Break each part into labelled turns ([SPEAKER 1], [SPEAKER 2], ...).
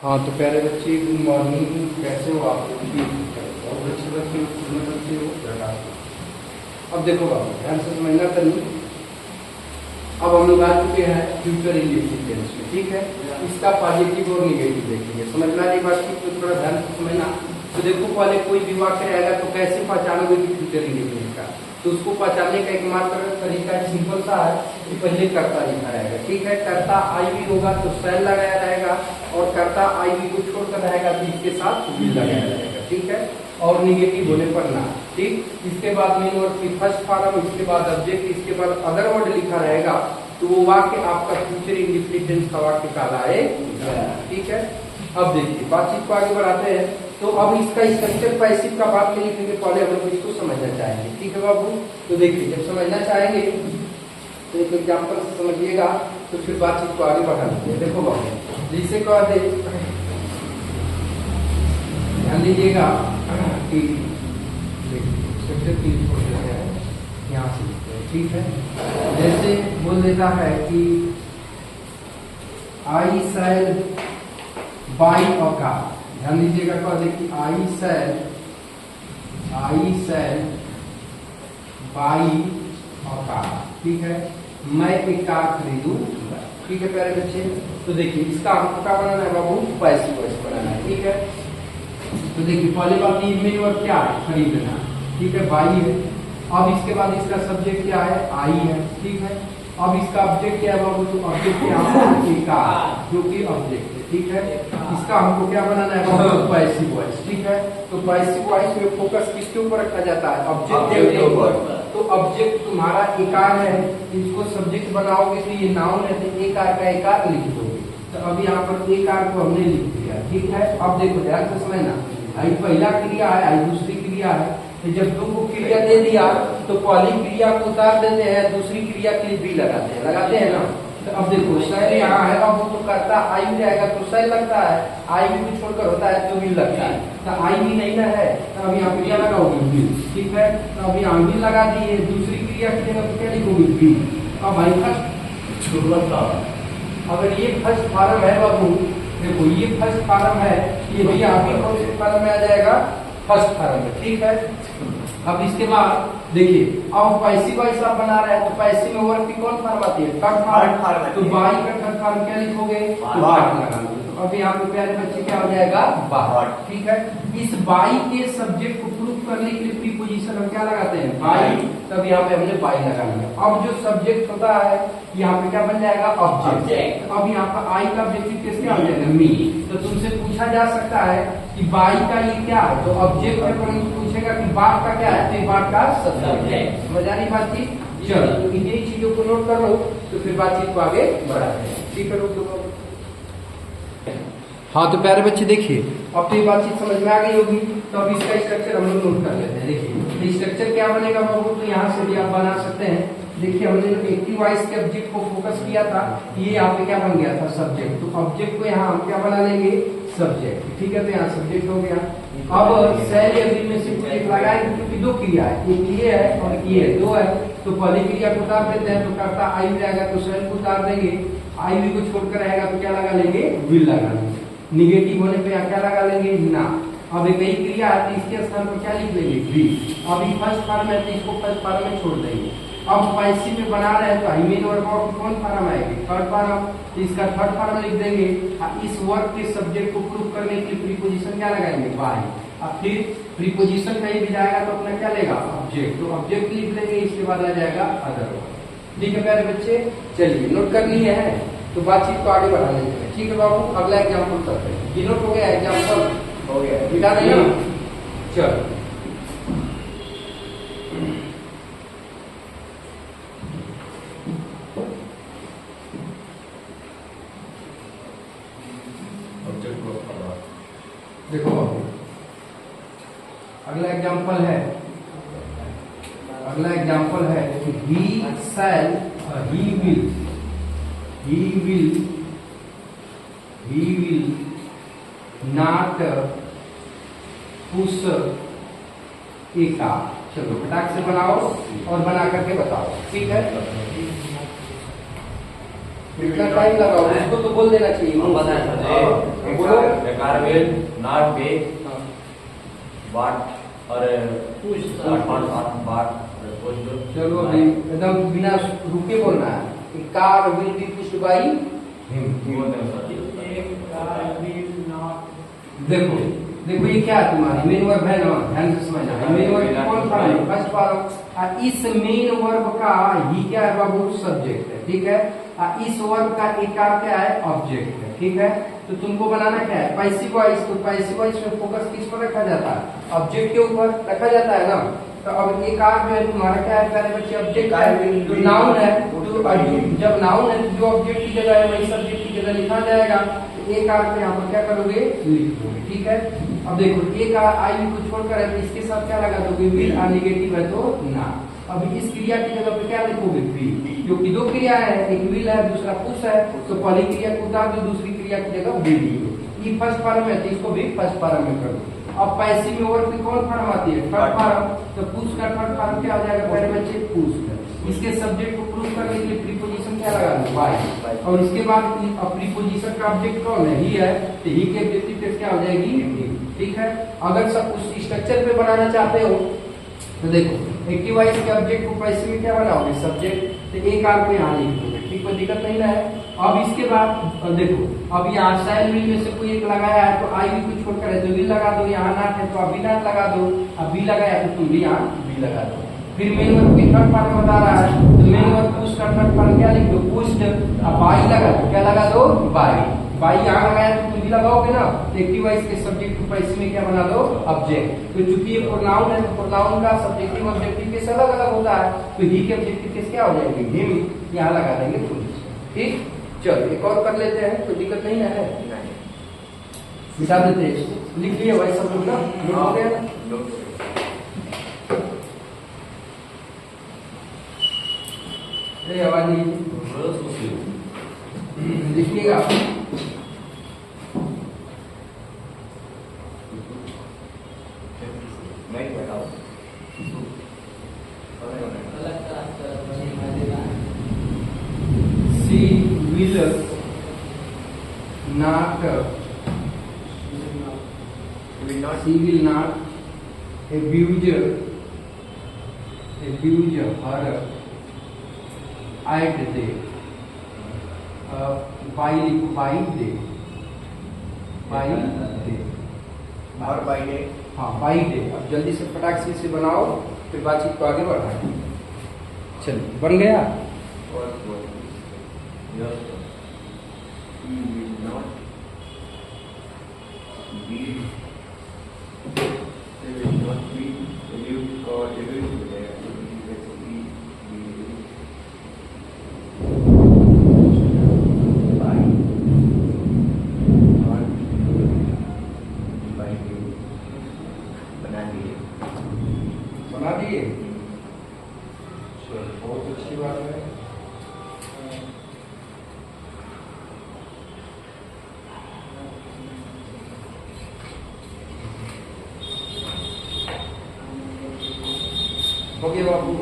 [SPEAKER 1] हाँ तो प्यारे बच्चे, गुड मॉर्निंग। कैसे हो आप लोग? बहुत अच्छे बच्चे हो बेटा। अब देखो बाबू, ध्यान से समझना करिए। अब हम लोग आ चुके हैं फ्यूचर इंडेफिनिट टेंस में, ठीक है। इसका पॉजिटिव और नेगेटिव देखेंगे। समझ में आ रही बात की? तो थोड़ा ध्यान से समझना। तो देखो, पहले कोई भी वाक्य रहेगा तो कैसे पहचानोगे कि फ्यूचर इंडेफिनिट का? तो उसको पहचानने का एकमात्र तरीका सिंपल सा है कि पहले कर्ता लिखा रहेगा, ठीक है। कर्ता आई भी होगा तो शैल लगाया रहेगा, और कर्ता आई भी को छोड़कर रहेगा तो इसके साथ विल लगाया रहेगा, ठीक है। और निगेटिव होने पर ना, ठीक। इसके बाद मेन वर्ड की फर्स्ट फॉर्म, इसके बाद ऑब्जेक्ट, इसके बाद अदर वर्ड लिखा रहेगा तो वो वाक्य आपका फ्यूचर इंडेफिनिट टेंस का वाक्य कहलाएगा, ठीक है। अब देखिए, बातचीत को आगे बढ़ाते हैं। तो अब इसका स्ट्रक्चर पैसिव का बात नहीं लिखेंगे, पहले हम लोग इसको समझना चाहेंगे, ठीक है बाबू। तो देखिए, जब समझना चाहेंगे तो एक एग्जाम्पल से समझिएगा, तो फिर बातचीत को आगे बढ़ा लेते हैं। देखो बाबू, जिसे कह दे, ध्यान दीजिएगा कि स्ट्रक्चर की यहाँ से लिखते हैं, ठीक है। जैसे बोल देता है कि आई शैल बाई अ कार। ध्यान दीजिएगा, कह दे कि आई शैल बाई अ कार, ठीक है। मैं एक कार खरीदूंगा, ठीक है प्यारे बच्चे। तो देखिए, इसका हमको क्या बनाना है बाबू? पैसिव वॉइस बनाना है, ठीक है। तो देखिए, पहले बात ये मेन वर्ड क्या है? खरीदना, ठीक है, बाई है। अब इसके बाद इसका सब्जेक्ट क्या है? आई है, ठीक है। अब इसका ऑब्जेक्ट क्या है बाबू? तो ऑब्जेक्ट क्या है? एक कार, जो कि ऑब्जेक्ट है, ठीक है। इसका हमको क्या बनाना है बाबू? पैसिव वॉइस, ठीक है। तो पैसिव वॉइस में फोकस किसके ऊपर रखा जाता है? ऑब्जेक्ट के ऊपर। तो ऑब्जेक्ट तुम्हारा एकार है, इसको सब्जेक्ट बनाओगे तो ये नाउन है, तो एकार का एकार लिख दोगे। तो अब यहाँ पर एकार को हमने लिख दिया, ठीक है। अब देखो, ध्यान से समझना, आई पहला क्रिया है, आई दूसरी क्रिया है। तो जब दो को क्रिया दे दिया तो पहली क्रिया को उतार देते हैं, दूसरी क्रिया के लिए भी लगाते हैं ना। तो अब देखो, शैल यहाँ है, अब वो तो करता आई भी रहेगा तो शैल लगता है, आई भी कुछ छोड़कर होता है तो भी लगता है। तो आई भी नहीं ना है, तो अब यहाँ क्रिया लगाओगे भी, ठीक है। तो अब यहाँ भी लगा दिए, दूसरी क्रिया की जगह क्या लिखोगे? भी। अब आई फर्स्ट, अगर ये फर्स्ट फॉर्म है बाबू, देखो ये फर्स्ट फॉर्म है, ये भी आपके फर्स्ट फॉर्म में आ जाएगा, फर्स्ट फॉर्म में, ठीक है। अब इसके बाद देखिए, अब पैसिव वॉइस आप बना रहे हैं तो पैसिव में वर्ब की कौन फॉर्म आती है? Third form. तो बाई का थर्ड फॉर्म क्या लिखोगे? लगाओगे। तो अब यहाँ पे प्यारे बच्चे क्या हो जाएगा? बाई, ठीक है। इस बाई के सब्जेक्ट को प्रूफ करने के लिए प्रीपोजिशन हम क्या लगाते हैं? बाई। तब यहाँ पे हमने बाई लगा लिया। अब जो सब्जेक्ट होता है यहाँ पे क्या बन जाएगा? ऑब्जेक्ट। अब यहाँ पर आई का ऑब्जेक्टिव किसके आ जाएगा? मी। तो तुमसे पूछा जा सकता है कि बाई का ये क्या है? तो ऑब्जेक्ट है, पर पूछेगा कि बात का क्या है? तो बात का सब्जेक्ट। समझ आ रही बातचीत? चलो, तो इन्हीं चीजों को नोट कर लो, तो फिर बातचीत को आगे बढ़ाते हैं, ठीक है। हाँ तो प्यारे बच्चे देखिए, अब तो ये बातचीत समझ में आ गई होगी। तो अब इसका स्ट्रक्चर हम लोग नोट कर लेते हैं। देखिए, स्ट्रक्चर क्या बनेगा बाबू? तो यहाँ से भी आप बना सकते हैं। देखिए, हमने एक्टिव वॉइस के ऑब्जेक्ट को फोकस किया था, ये यहाँ पे क्या बन गया था? सब्जेक्ट। तो ऑब्जेक्ट को यहाँ हम क्या बना लेंगे? सब्जेक्ट, ठीक है। तो यहाँ सब्जेक्ट हो गया। अब शैल या भी में से एक लगाएंगे, क्योंकि दो क्रिया है, एक ये है और ये है, दो है। तो पहली क्रिया को उतार देते हैं, तो करता आई भी रहेगा तो शैल को उतार देंगे, आई भी को छोड़कर रहेगा तो क्या लगा लेंगे? विल लगा लेंगे। निगेटिव होने पे क्या लगा लेंगे? ना। अब एक नई क्रिया है तो इसके स्थान पर क्या लिख देंगे? भी। अब ये फर्स्ट फॉर्म है तो इसको फर्स्ट फॉर्म में छोड़ देंगे। अब पैसिव में बना रहे हैं तो आई मेन वर्ब की कौन फॉर्म आएगी? Third form. तो इसका थर्ड फॉर्म लिख देंगे। इस वर्ब के सब्जेक्ट को प्रूफ करने के लिए प्रीपोजिशन क्या लगाएंगे? बाई। अब फिर प्रीपोजिशन कहीं भी जाएगा तो अपना क्या लेगा? ऑब्जेक्ट। तो ऑब्जेक्ट लिख देंगे, इसके बाद आ जाएगा अदर वर्ब, ठीक है प्यारे बच्चे। चलिए, नोट कर लिए हैं तो बातचीत को आगे बढ़ा लेते हैं, ठीक है बाबू। अगला एग्जाम्पल करते हैं। ये नोट हो गया? एग्जाम्पल हो गया, मिटा नहीं ना? चलो, देखो बाबू, अगला एग्जाम्पल है कि he shall, he will not push a car। चलो फटाक से बनाओ और बना करके बताओ, ठीक है। इतना टाइम लगाओ, इसको तो बोल देना चाहिए। बोलो।
[SPEAKER 2] will not be bought or bought.
[SPEAKER 1] चलो अभी एकदम बिना रुके बोलना है। A car will be pushed by him। देखो देखो ये क्या है तुम्हारी मेन वर्ब है ना, ध्यान से समझना। मेन वर्ब कौन सा है? First form. इस मेन वर्ब का ही क्या है बाबू? सब्जेक्ट है, ठीक है। इस वर्ब का एक क्या है? ऑब्जेक्ट है, ठीक है। तो तुमको बनाना क्या है? Passive voice. तो पैसिव वॉइस में फोकस किस पर रखा जाता है? ऑब्जेक्ट के ऊपर रखा जाता है ना। तो अब एक आर जो है तुम्हारा क्या है प्यारे बच्चे? ऑब्जेक्ट है। तो नाउन है, तो जब नाउन है तो जो ऑब्जेक्ट की जगह है वही सब्जेक्ट की जगह लिखा जाएगा। तो एक आर पे यहाँ पर क्या करोगे? लिख दोगे, ठीक है। अब देखो एक आर आई को छोड़कर है तो इसके साथ क्या लगा दोगे? विल। नेगेटिव है तो ना। अब इस क्रिया की जगह पे क्या लिखोगे? बी, क्योंकि दो क्रिया है, एक विल है दूसरा पुश है। तो पहली क्रिया को उतार दो, दूसरी क्रिया की जगह विल लियो। ये फर्स्ट फॉर्म है तो इसको भी फर्स्ट फॉर्म में कर दो। अब पैसिव में वर्ब की कौन फॉर्म आती है? Third form. तो पुश का थर्ड फॉर्म क्या हो जाएगा प्यारे बच्चे? पुश। इसके सब्जेक्ट को प्रूव करने के लिए प्रीपोजिशन क्या लगा दो? बाय। और इसके बाद प्रीपोजिशन का ऑब्जेक्ट कौन है? ही है। तो ही के ऑब्जेक्टिव टेक्स्ट क्या हो जाएगी? ठीक है। अगर सब उस स्ट्रक्चर पे बनाना चाहते हो तो देखो एक्टिव वॉइस के ऑब्जेक्ट को पैसिव में क्या बनाओगे? सब्जेक्ट। तो एक आर को यहाँ लिख दोगे, ठीक, कोई दिक्कत नहीं है। अब इसके बाद देखो अब यहाँ साइड विल में से कोई एक लगाया है तो आई भी कुछ छोड़कर है तो विल लगा दो। यहाँ नाट है तो अभी नाट लगा दो। अभी लगाया तो तुम भी यहाँ भी लगा दो। फिर मेन वर्ब की थर्ड फॉर्म बता रहा है तो मेन वर्ब पुश का थर्ड फॉर्म क्या लिख दो? पुश्ड। अब बाई लगा दो, क्या लगा दो? बाई। बाई यहाँ लगाया तो तुम भी लगाओगे ना। एक्टिव वॉइस के सब्जेक्ट को पैसिव में क्या बना दो? ऑब्जेक्ट। तो चूंकि ये प्रोनाउन है तो प्रोनाउन का सब्जेक्टिव ऑब्जेक्टिव केस अलग अलग होता है। तो ही के ऑब्जेक्टिव केस क्या हो जाएंगे? हिम। यहाँ लगा देंगे पुलिस, ठीक। चलो एक और कर लेते हैं, कोई दिक्कत नहीं है। मिटा देते हैं, लिख लिए वही सब लोग ना। आवाज लिखिएगा। She will not abuse her at the by day हाँ by day। अब जल्दी से फटाक से बनाओ फिर बातचीत को आगे बढ़ाएं। चलिए बन गया। बना दिए? बहुत अच्छी बात है। हो गया बाबू?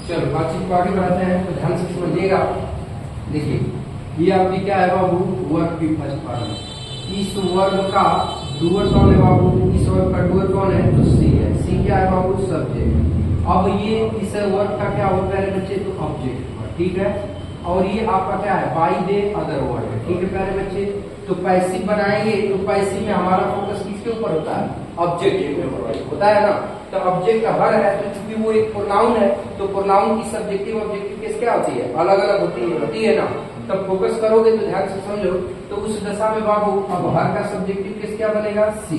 [SPEAKER 1] चलो बातचीत को आगे बढ़ाते हैं तो ध्यान से समझिएगा। देखिए ये आपकी क्या है बाबू? वर्ब की फर्स्ट फॉर्म। इस वर्ब का डूअर कौन है बाबू? इस वर्ब का डूअर कौन है? तो सी है। सी क्या है बाबू? सब्जेक्ट। अब ये इस वर्ब का क्या होता है बच्चे? तो ऑब्जेक्ट, ठीक है। और ये आपका क्या है? बाय दे अदर वर्ड है, ठीक है प्यारे बच्चे। तो पैसिव बनाएंगे तो पैसिव में हमारा फोकस किसके ऊपर होता है? ऑब्जेक्ट के ऊपर होता है ना। तो ऑब्जेक्ट हर है तो चूंकि वो एक प्रोनाउन है तो प्रोनाउन की सब्जेक्टिव ऑब्जेक्टिव केस क्या होती है? अलग अलग होती है ना। तब फोकस करोगे तो ध्यान से समझो। तो उस दशा में बाबू अब हर का सब्जेक्टिव केस क्या बनेगा? सी।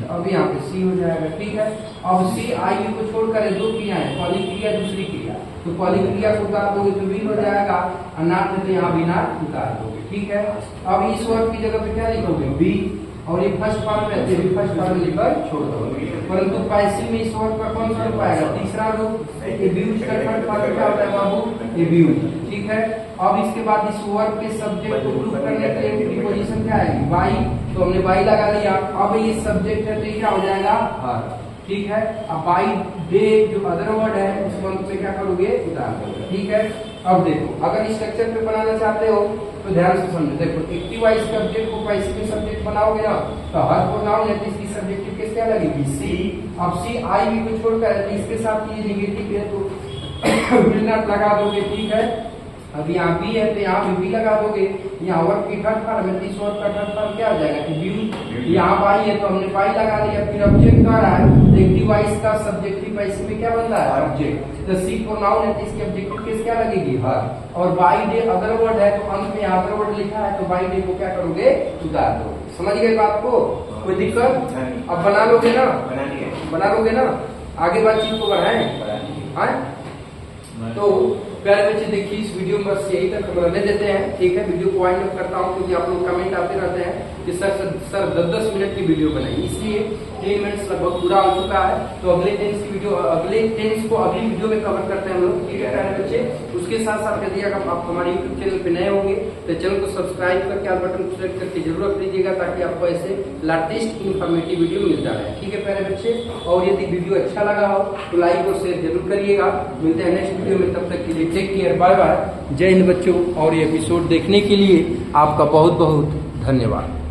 [SPEAKER 1] अब यहाँ पे सी हो जाएगा, ठीक है। अब सी आई को छोड़कर दो क्रिया है, पहली क्रिया दूसरी क्रिया। तो पहली क्रिया को उतार दोगे तो विल हो जाएगा। अनाथ तो यहाँ भी नाथ उतार दोगे, ठीक है। अब इस वर्ड की जगह पे क्या लिखोगे? बी। और ये फर्स्ट फॉर्म में आते हैं, फर्स्ट फॉर्म लिखकर छोड़ दोगे। परंतु पैसिव में इस वर्ड का कौन सा रूप आएगा? तीसरा रूप। एब्यूज का थर्ड फॉर्म क्या होता है बाबू? एब्यूज, ठीक है। अब इसके बाद इस वर्ब के सब्जेक्ट को प्रूव करने के लिए प्रीपोजिशन क्या आएगी? बाई। तो हमने बाई लगा लिया। अब ये सब्जेक्ट है तो क्या हो जाएगा? हर। ठीक है। अब बाई डे जो अदर वर्ड है उस मंथ में क्या करोगे, उतार दोगे। ठीक है। अब देखो अगर स्ट्रक्चर पे बनाना चाहते हो तो ध्यान से समझो। देखो एक्टिव वॉइस सब्जेक्ट को पैसिव सब्जेक्ट बनाओगे ना तो हर प्रोनाउन है तो इसकी सब्जेक्टिव केस क्या लगेगी, सी। अब सी आई भी को छोड़कर है तो इसके साथ ये नेगेटिव है तो विल नॉट लगा दोगे। ठीक है। अब यहाँ बी है तो यहाँ भी लगा दोगे। यहाँ वर्ब की थर्ड फॉर्म है, इस वर्ब का थर्ड फॉर्म क्या हो जाएगा कि ब्यू। यहाँ बाई है तो हमने बाई लगा दिया। फिर ऑब्जेक्ट आ रहा है, एक्टिव वॉइस का सब्जेक्टिव पैसिव में क्या बनता है, ऑब्जेक्ट। तो सी प्रोनाउन है तो इसकी ऑब्जेक्टिव केस क्या लगेगी, हर। और बाई डे अदर वर्ड है तो अंत में अदर वर्ड लिखा है तो बाई डे को क्या करोगे, उतार दोगे। समझ गए बात को, कोई दिक्कत? अब बना लोगे ना, बना लोगे ना, आगे बातचीत को बढ़ाएं। तो प्यारे बच्चे देखिए इस वीडियो में बस यही तक रहने देते हैं। ठीक है। वीडियो को वाइंड अप करता हूँ क्योंकि आप लोग कमेंट आते रहते हैं कि सर 10-10 मिनट की वीडियो बनाई, इसलिए 3 मिनट लगभग पूरा हो चुका है। तो अगले टेंस की वीडियो, अगले टेंस को अगली वीडियो में कवर करते हैं हम लोग। ठीक है प्यारे बच्चे। उसके साथ साथ यदि अगर आप हमारे यूट्यूब चैनल पे नए होंगे तो चैनल को सब्सक्राइब करके आल बटन को सेलेक्ट करके जरूर रख लीजिएगा ताकि आपको ऐसे लेटेस्ट इन्फॉर्मेटिव वीडियो मिलता रहे। ठीक है प्यारे बच्चे। और यदि वीडियो अच्छा लगा हो तो लाइक और शेयर जरूर करिएगा। मिलते हैं नेक्स्ट वीडियो में, तब तक के लिए टेक केयर, बाय बाय। जय हिंद बच्चों। और ये एपिसोड देखने के लिए आपका बहुत बहुत धन्यवाद।